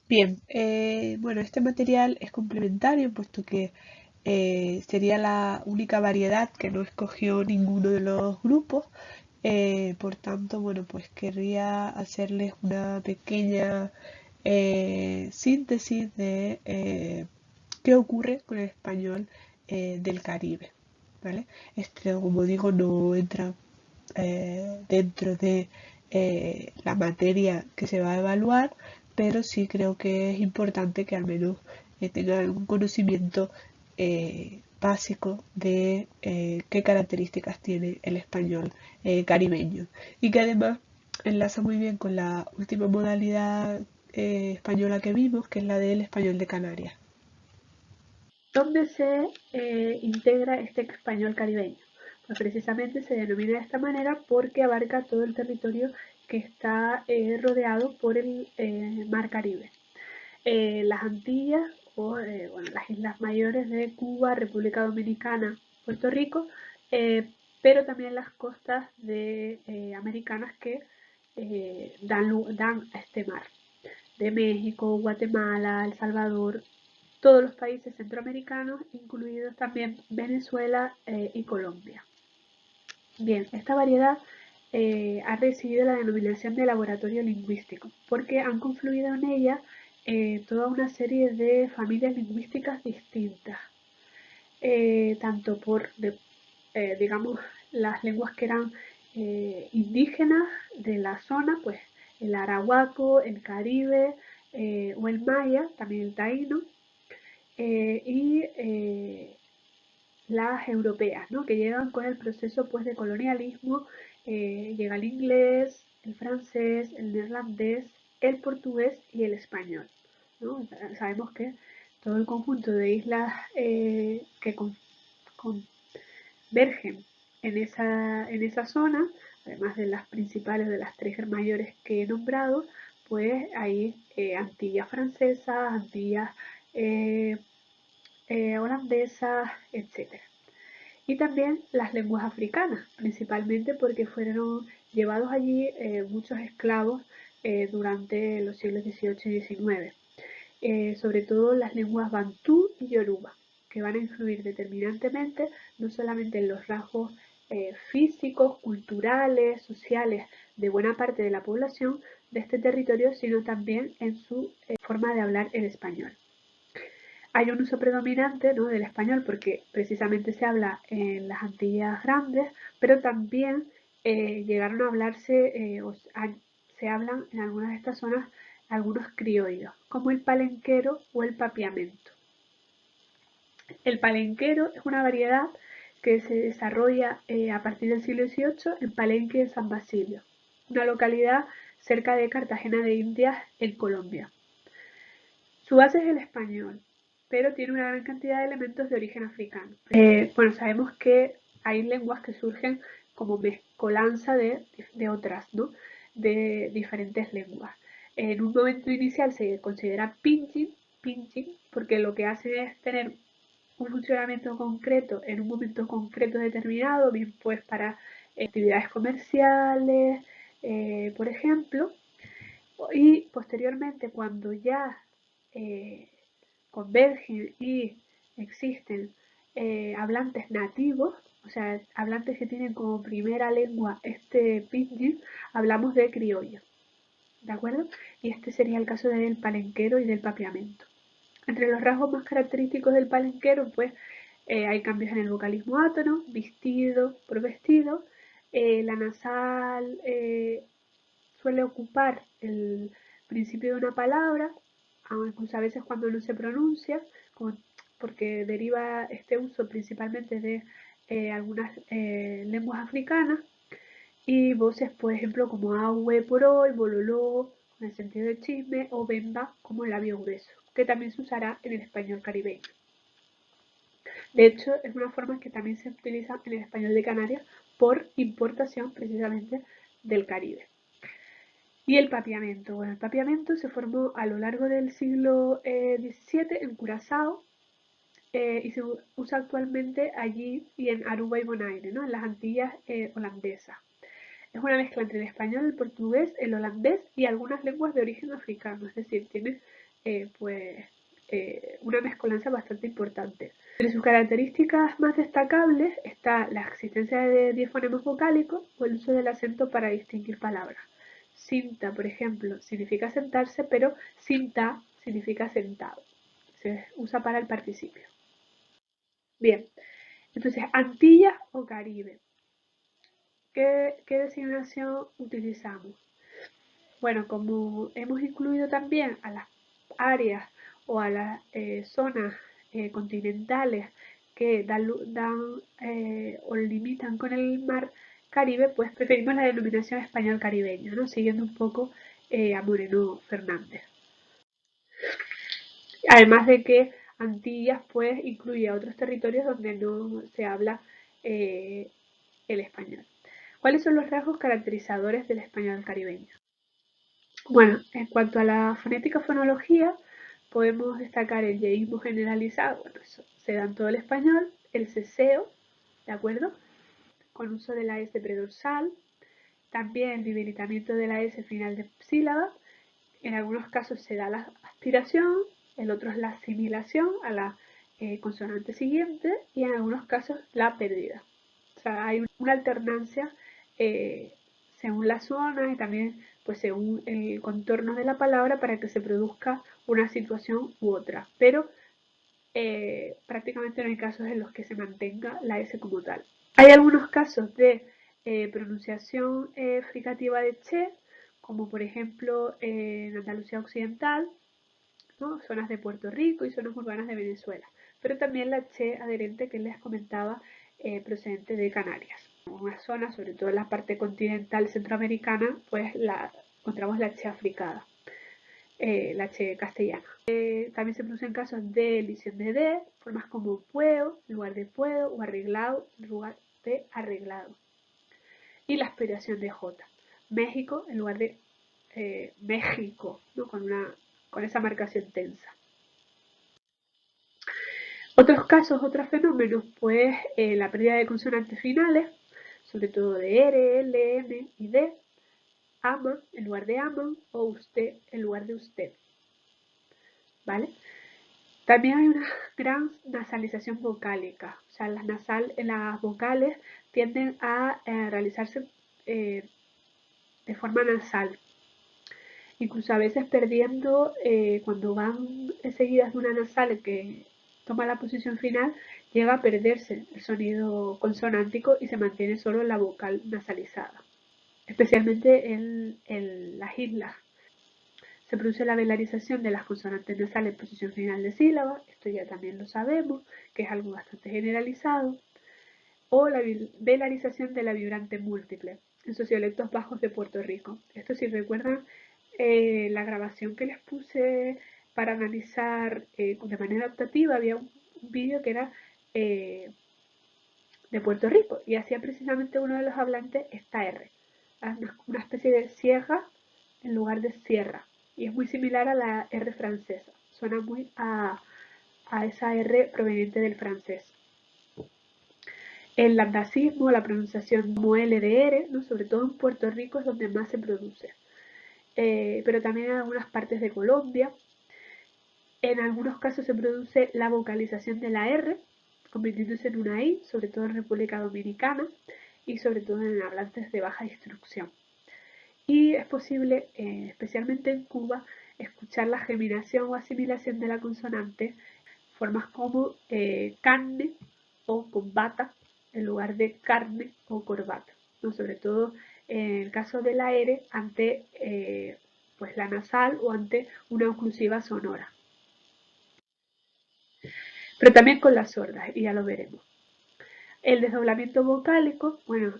Bien, bueno, este material es complementario, puesto que sería la única variedad que no escogió ninguno de los grupos. Por tanto, bueno, pues querría hacerles una pequeña síntesis de qué ocurre con el español del Caribe, ¿vale? Este, como digo, no entra dentro de la materia que se va a evaluar, pero sí creo que es importante que al menos tengan algún conocimiento básico de qué características tiene el español caribeño y que además enlaza muy bien con la última modalidad española que vimos, que es la del español de Canarias. ¿Dónde se integra este español caribeño? Pues precisamente se denomina de esta manera porque abarca todo el territorio que está rodeado por el Mar Caribe. Las Antillas o bueno, las Islas Mayores de Cuba, República Dominicana, Puerto Rico, pero también las costas de, americanas que dan a este mar, de México, Guatemala, El Salvador, todos los países centroamericanos, incluidos también Venezuela y Colombia. Bien, esta variedad ha recibido la denominación de laboratorio lingüístico porque han confluido en ella toda una serie de familias lingüísticas distintas, tanto por, digamos, las lenguas que eran indígenas de la zona, pues el arahuaco, el caribe o el maya, también el taíno, y las europeas, ¿no? Que llegan con el proceso pues, de colonialismo, llega el inglés, el francés, el neerlandés, el portugués y el español, ¿no? Sabemos que todo el conjunto de islas que convergen en esa zona, además de las principales, de las tres mayores que he nombrado, pues hay Antillas francesas, Antillas eh, holandesas, etcétera. Y también las lenguas africanas, principalmente porque fueron llevados allí muchos esclavos durante los siglos XVIII y XIX, sobre todo las lenguas bantú y yoruba, que van a influir determinantemente no solamente en los rasgos físicos, culturales, sociales de buena parte de la población de este territorio, sino también en su forma de hablar el español. Hay un uso predominante, ¿no?, del español porque precisamente se habla en las Antillas Grandes, pero también llegaron a hablarse, se hablan en algunas de estas zonas algunos criollos, como el palenquero o el papiamento. El palenquero es una variedad que se desarrolla a partir del siglo XVIII en Palenque de San Basilio, una localidad cerca de Cartagena de Indias, en Colombia. Su base es el español, pero tiene una gran cantidad de elementos de origen africano. Bueno, sabemos que hay lenguas que surgen como mezcolanza de otras, ¿no? De diferentes lenguas. En un momento inicial se considera pinyin, porque lo que hace es tener un funcionamiento concreto en un momento concreto determinado, bien pues para actividades comerciales, por ejemplo, y posteriormente cuando ya eh, convergen y existen hablantes nativos, o sea, hablantes que tienen como primera lengua este pidgin, hablamos de criollo, ¿de acuerdo? Y este sería el caso del palenquero y del papiamento. Entre los rasgos más característicos del palenquero, pues hay cambios en el vocalismo átono, vestido por vestido, la nasal suele ocupar el principio de una palabra, incluso a veces cuando no se pronuncia, porque deriva este uso principalmente de algunas lenguas africanas, y voces, por ejemplo, como ahue por hoy, bololó, con el sentido de chisme, o bemba, como labio grueso, que también se usará en el español caribeño. De hecho, es una forma que también se utiliza en el español de Canarias por importación precisamente del Caribe. Y el papiamento. Bueno, el papiamento se formó a lo largo del siglo XVII en Curazao y se usa actualmente allí y en Aruba y Bonaire, ¿no?, en las Antillas holandesas. Es una mezcla entre el español, el portugués, el holandés y algunas lenguas de origen africano, es decir, tiene una mezcolanza bastante importante. Entre sus características más destacables está la existencia de 10 fonemas vocálicos o el uso del acento para distinguir palabras. Sinta, por ejemplo, significa sentarse, pero sinta significa sentado. Se usa para el participio. Bien, entonces, Antillas o Caribe. ¿Qué designación utilizamos? Bueno, como hemos incluido también a las áreas o a las zonas continentales que dan o limitan con el mar Caribe, pues preferimos la denominación español caribeño, ¿no? Siguiendo un poco a Moreno Fernández. Además de que Antillas pues incluye a otros territorios donde no se habla el español. ¿Cuáles son los rasgos caracterizadores del español caribeño? Bueno, en cuanto a la fonética-fonología, podemos destacar el yeísmo generalizado, bueno, eso se da en todo el español, el ceseo, ¿de acuerdo? Con uso de la S predorsal, también el debilitamiento de la S final de sílaba, en algunos casos se da la aspiración, en otros la asimilación a la consonante siguiente y en algunos casos la pérdida. O sea, hay una alternancia según la zona y también pues según el contorno de la palabra para que se produzca una situación u otra. Pero prácticamente no hay casos en los que se mantenga la S como tal. Hay algunos casos de pronunciación fricativa de che, como por ejemplo en Andalucía Occidental, ¿no? Zonas de Puerto Rico y zonas urbanas de Venezuela, pero también la che adherente que les comentaba procedente de Canarias. En una zona, sobre todo en la parte continental centroamericana, pues encontramos la che africada, la che castellana. También se producen casos de elisión de D, formas como puedo, en lugar de puedo, o arreglado, en lugar de arreglado. Y la aspiración de J. México en lugar de México, ¿no? con esa marcación tensa. Otros casos, otros fenómenos, pues la pérdida de consonantes finales, sobre todo de R, L, M y D, ama en lugar de aman o usted en lugar de usted. ¿Vale? También hay una gran nasalización vocálica, o sea, las vocales tienden a realizarse de forma nasal, incluso a veces perdiendo cuando van seguidas de una nasal que toma la posición final, llega a perderse el sonido consonántico y se mantiene solo la vocal nasalizada, especialmente en las islas. Se produce la velarización de las consonantes nasales en posición final de sílaba, esto ya también lo sabemos, que es algo bastante generalizado, o la velarización de la vibrante múltiple en sociolectos bajos de Puerto Rico. Esto, si recuerdan la grabación que les puse para analizar de manera optativa, había un vídeo que era de Puerto Rico y hacía precisamente uno de los hablantes esta R, una especie de sierra en lugar de sierra, y es muy similar a la R francesa, suena muy a esa R proveniente del francés. El landacismo, la pronunciación como L de R, ¿no? Sobre todo en Puerto Rico es donde más se produce, pero también en algunas partes de Colombia. En algunos casos se produce la vocalización de la R, convirtiéndose en una I, sobre todo en República Dominicana y sobre todo en hablantes de baja instrucción. Y es posible, especialmente en Cuba, escuchar la geminación o asimilación de la consonante, formas como carne o combata en lugar de carne o corbata, ¿no? Sobre todo en el caso de la R ante pues la nasal o ante una oclusiva sonora. Pero también con las sordas, y ya lo veremos. El desdoblamiento vocálico, bueno,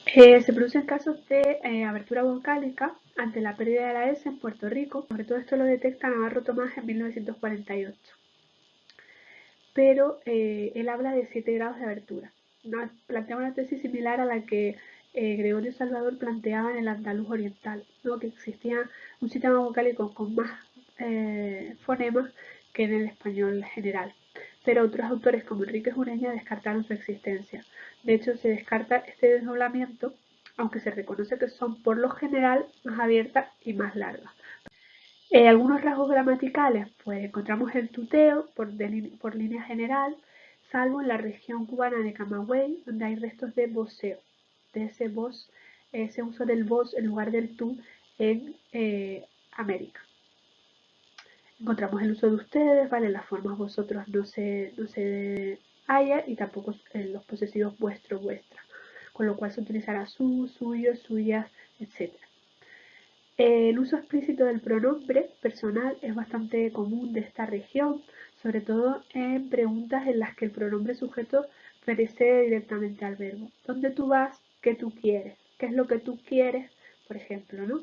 se produce en casos de abertura vocálica ante la pérdida de la S en Puerto Rico. Sobre todo esto lo detecta Navarro Tomás en 1948. Pero él habla de 7 grados de abertura. Plantea una tesis similar a la que Gregorio Salvador planteaba en el andaluz oriental, ¿no? Que existía un sistema vocálico con más fonemas que en el español general. Pero otros autores como Enrique Jureña descartaron su existencia. De hecho, se descarta este desdoblamiento, aunque se reconoce que son por lo general más abiertas y más largas. Algunos rasgos gramaticales, pues encontramos el tuteo por línea general, salvo en la región cubana de Camagüey, donde hay restos de voceo, de ese uso del vos en lugar del tú en América. Encontramos el uso de ustedes, ¿vale? Las formas vosotros no se halla y tampoco los posesivos vuestro, vuestra, con lo cual se utilizará su, suyo, suyas, etc. El uso explícito del pronombre personal es bastante común de esta región, sobre todo en preguntas en las que el pronombre sujeto precede directamente al verbo. ¿Dónde tú vas? ¿Qué tú quieres? ¿Qué es lo que tú quieres? Por ejemplo, ¿no?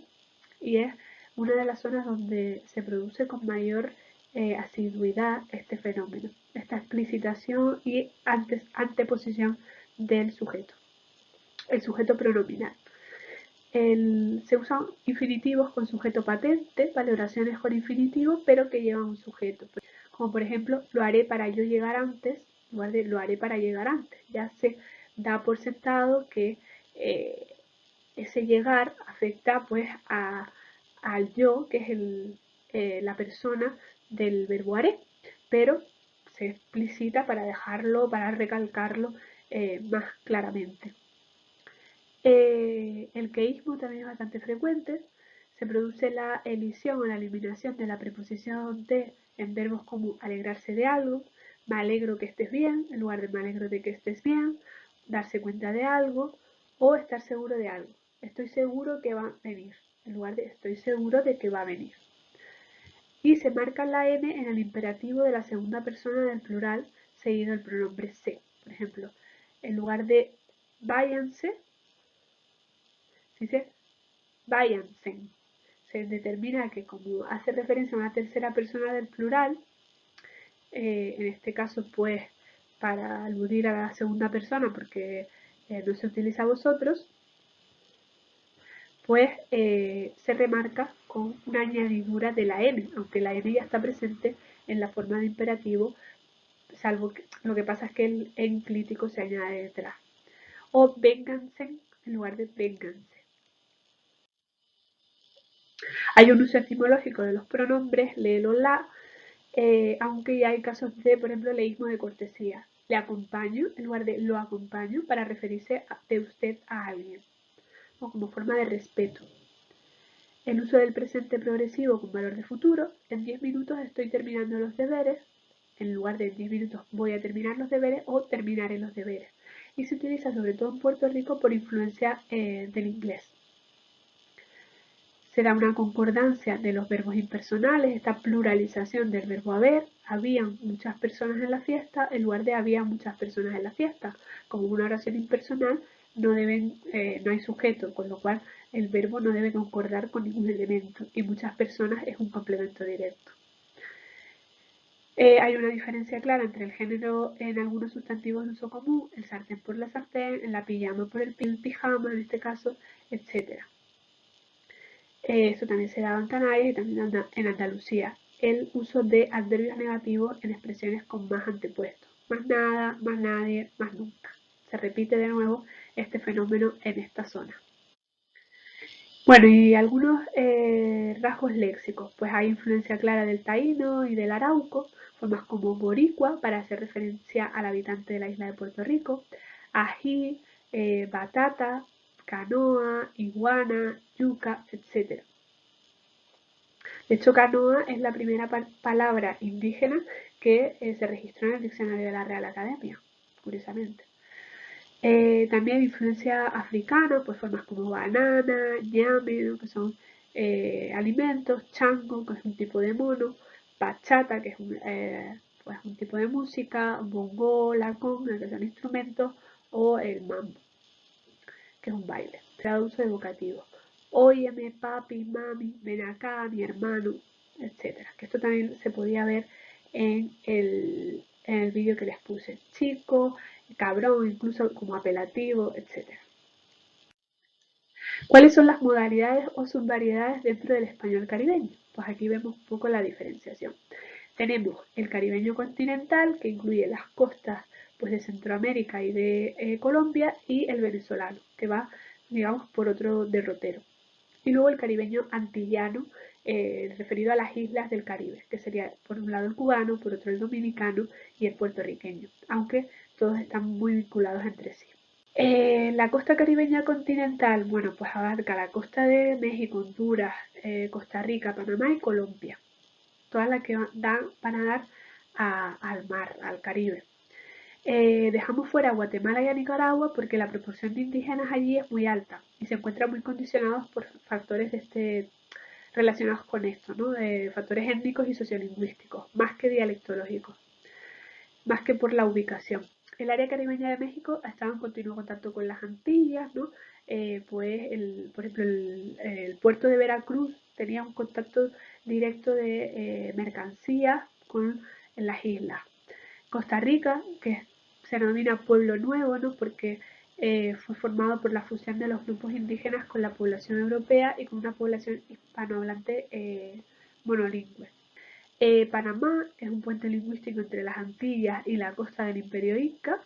Y es una de las zonas donde se produce con mayor asiduidad este fenómeno, esta explicitación y anteposición del sujeto, el sujeto pronominal. Se usan infinitivos con sujeto patente, ¿vale? Oraciones con infinitivo, pero que llevan un sujeto. Como por ejemplo, lo haré para yo llegar antes, en lugar de lo haré para llegar antes. Ya se da por sentado que ese llegar afecta pues al yo, que es la persona del verbo haré, pero se explicita para dejarlo, para recalcarlo más claramente. El queísmo también es bastante frecuente. Se produce la elisión o la eliminación de la preposición de en verbos como alegrarse de algo, me alegro que estés bien, en lugar de me alegro de que estés bien, darse cuenta de algo o estar seguro de algo. Estoy seguro que va a venir, en lugar de estoy seguro de que va a venir. Y se marca la N en el imperativo de la segunda persona del plural seguido del pronombre se. Por ejemplo, en lugar de váyanse, dice váyanse. Se determina que como hace referencia a una tercera persona del plural, en este caso pues para aludir a la segunda persona porque no se utiliza vosotros, pues se remarca con una añadidura de la N, aunque la N ya está presente en la forma de imperativo, salvo que lo que pasa es que el enclítico se añade detrás. O vénganse en lugar de vénganse. Hay un uso etimológico de los pronombres, léelo la, aunque ya hay casos de, por ejemplo, leísmo de cortesía. Le acompaño en lugar de lo acompaño para referirse de usted a alguien, o como forma de respeto. El uso del presente progresivo con valor de futuro. En 10 minutos estoy terminando los deberes. En lugar de en 10 minutos voy a terminar los deberes o terminaré los deberes. Y se utiliza sobre todo en Puerto Rico por influencia del inglés. Se da una concordancia de los verbos impersonales, esta pluralización del verbo haber. Habían muchas personas en la fiesta en lugar de había muchas personas en la fiesta. Como una oración impersonal no hay sujeto, con lo cual el verbo no debe concordar con ningún elemento y muchas personas es un complemento directo. Hay una diferencia clara entre el género en algunos sustantivos de uso común, el sartén por la sartén, la pijama por el pijama en este caso, etc. Eso también se daba en Canarias y también en Andalucía. El uso de adverbios negativos en expresiones con más antepuestos. Más nada, más nadie, más nunca. Se repite de nuevo este fenómeno en esta zona. Bueno, y algunos rasgos léxicos. Pues hay influencia clara del taíno y del arauco, formas como boricua, para hacer referencia al habitante de la isla de Puerto Rico, ají, batata, canoa, iguana, yuca, etc. De hecho, canoa es la primera palabra indígena que se registró en el diccionario de la Real Academia, curiosamente. También influencia africana, pues formas como banana, ñame, ¿no? Que son alimentos, chango, que es un tipo de mono, bachata, que es pues un tipo de música, bongo, la conga, que son instrumentos, o el mambo, que es un baile, uso evocativo. Óyeme, papi, mami, ven acá, mi hermano, etcétera. Que esto también se podía ver en el vídeo que les puse. Chico, cabrón, incluso como apelativo, etcétera. ¿Cuáles son las modalidades o subvariedades dentro del español caribeño? Pues aquí vemos un poco la diferenciación. Tenemos el caribeño continental, que incluye las costas pues, de Centroamérica y de Colombia, y el venezolano, que va, digamos, por otro derrotero. Y luego el caribeño antillano, referido a las islas del Caribe, que sería por un lado el cubano, por otro el dominicano y el puertorriqueño, aunque todos están muy vinculados entre sí. La costa caribeña continental, bueno, pues abarca la costa de México, Honduras, Costa Rica, Panamá y Colombia, todas las que van a dar al mar, al Caribe. Dejamos fuera a Guatemala y a Nicaragua porque la proporción de indígenas allí es muy alta y se encuentran muy condicionados por factores relacionados con esto, ¿no? Factores étnicos y sociolingüísticos, más que dialectológicos, más que por la ubicación. El área caribeña de México ha estado en continuo contacto con las Antillas, ¿no? Pues, por ejemplo, el puerto de Veracruz tenía un contacto directo de mercancías con las islas. Costa Rica, que se denomina Pueblo Nuevo, ¿no? Porque fue formado por la fusión de los grupos indígenas con la población europea y con una población hispanohablante monolingüe. Panamá es un puente lingüístico entre las Antillas y la costa del Imperio Inca.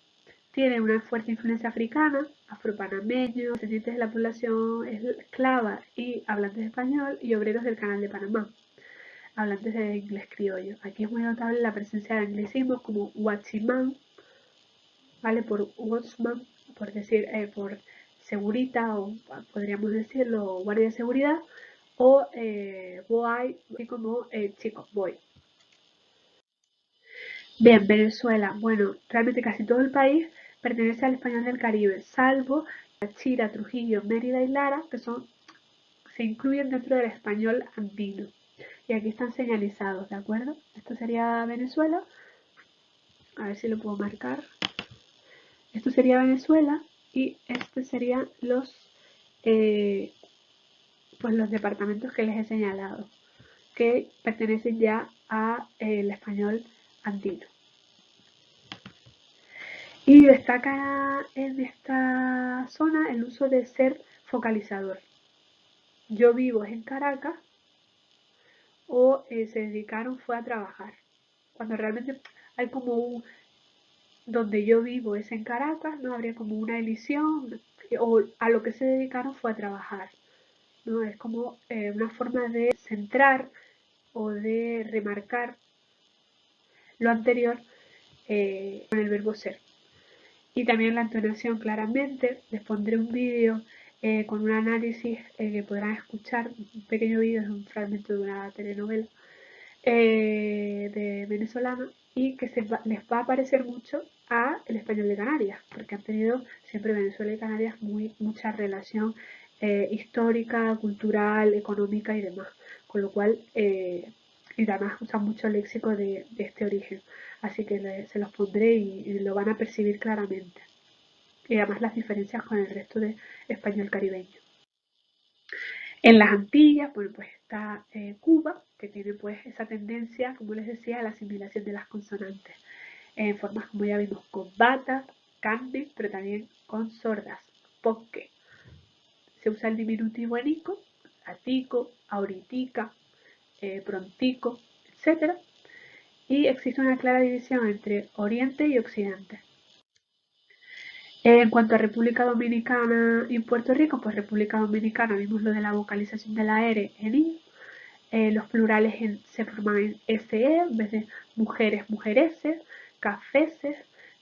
Tiene una fuerte influencia africana, afropanameños, descendientes de la población esclava y hablantes de español y obreros del Canal de Panamá, hablantes de inglés criollo. Aquí es muy notable la presencia de anglicismos como Huachimán, ¿vale? Por Watchman, por decir, por segurita, o podríamos decirlo, guardia de seguridad, o boy, así como chico, boy. Bien, Venezuela. Bueno, realmente casi todo el país pertenece al español del Caribe, salvo Chira, Trujillo, Mérida y Lara, que se incluyen dentro del español andino. Y aquí están señalizados, ¿de acuerdo? Esto sería Venezuela. A ver si lo puedo marcar. Esto sería Venezuela y este serían pues los departamentos que les he señalado, que pertenecen ya al español andino. Y destaca en esta zona el uso de ser focalizador. Yo vivo en Caracas o se dedicaron fue a trabajar. Cuando realmente hay como donde yo vivo es en Caracas, no habría como una elisión o a lo que se dedicaron fue a trabajar. ¿No? Es como una forma de centrar o de remarcar lo anterior con el verbo ser. Y también la entonación claramente. Les pondré un vídeo con un análisis que podrán escuchar, un pequeño vídeo, es un fragmento de una telenovela de venezolana y que les va a parecer mucho a el español de Canarias, porque han tenido siempre Venezuela y Canarias mucha relación histórica, cultural, económica y demás, con lo cual y además usan mucho el léxico de este origen, así que se los pondré y lo van a percibir claramente, y además las diferencias con el resto de español caribeño. En las Antillas, bueno, pues está Cuba, que tiene pues esa tendencia, como les decía, a la asimilación de las consonantes, en formas como ya vimos, con bata, carne, pero también con sordas, poque. Se usa el diminutivo enico, atico, auritica, prontico, etc. Y existe una clara división entre Oriente y Occidente. En cuanto a República Dominicana y Puerto Rico, pues República Dominicana vimos lo de la vocalización de la R en I, los plurales se forman en SE en vez de mujeres, mujereses, cafeses,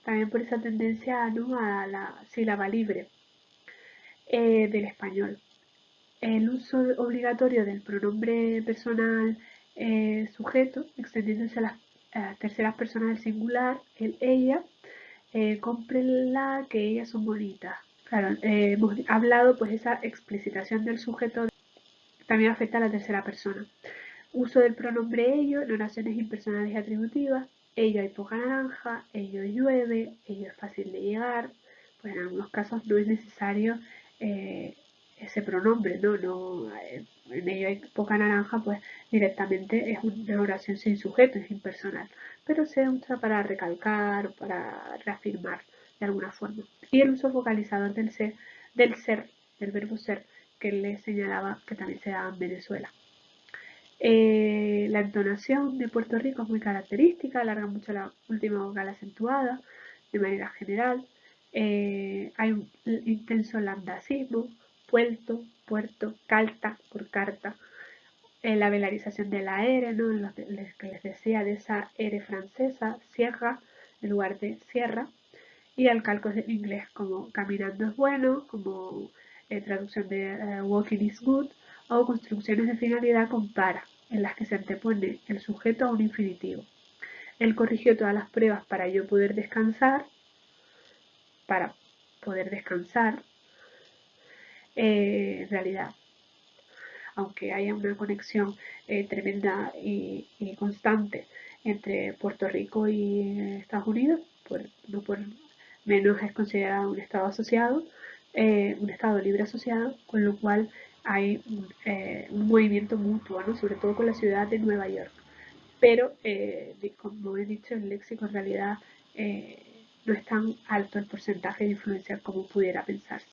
también por esa tendencia, ¿no?, a la sílaba libre del español. El uso obligatorio del pronombre personal sujeto, extendiéndose a las terceras personas del singular, el ella, cómprenla que ellas son bonitas. Claro, hemos hablado pues esa explicitación del sujeto también afecta a la tercera persona. Uso del pronombre ello en oraciones impersonales y atributivas. Ello hay poca naranja, ello llueve, ello es fácil de llegar. Pues en algunos casos no es necesario ese pronombre, ¿no? En ello hay poca naranja, pues directamente es una oración sin sujeto, es impersonal. Pero se usa para recalcar, para reafirmar de alguna forma. Y el uso vocalizador del ser, del verbo ser, que les señalaba que también se daba en Venezuela. La entonación de Puerto Rico es muy característica, alarga mucho la última vocal acentuada de manera general. Hay un intenso lambdacismo, puerto, calta por carta, la velarización de la R, ¿no? Que les decía de esa R francesa, sierra, en lugar de sierra, y al calcos en inglés como caminando es bueno, como traducción de walking is good, o construcciones de finalidad con para, en las que se antepone el sujeto a un infinitivo. Él corrigió todas las pruebas para yo poder descansar, para poder descansar, en realidad, aunque haya una conexión tremenda y constante entre Puerto Rico y Estados Unidos, no por menos es considerado un estado asociado, un estado libre asociado, con lo cual hay un movimiento mutuo, ¿no? Sobre todo con la ciudad de Nueva York. Pero, como he dicho, el léxico en realidad no es tan alto el porcentaje de influencia como pudiera pensarse.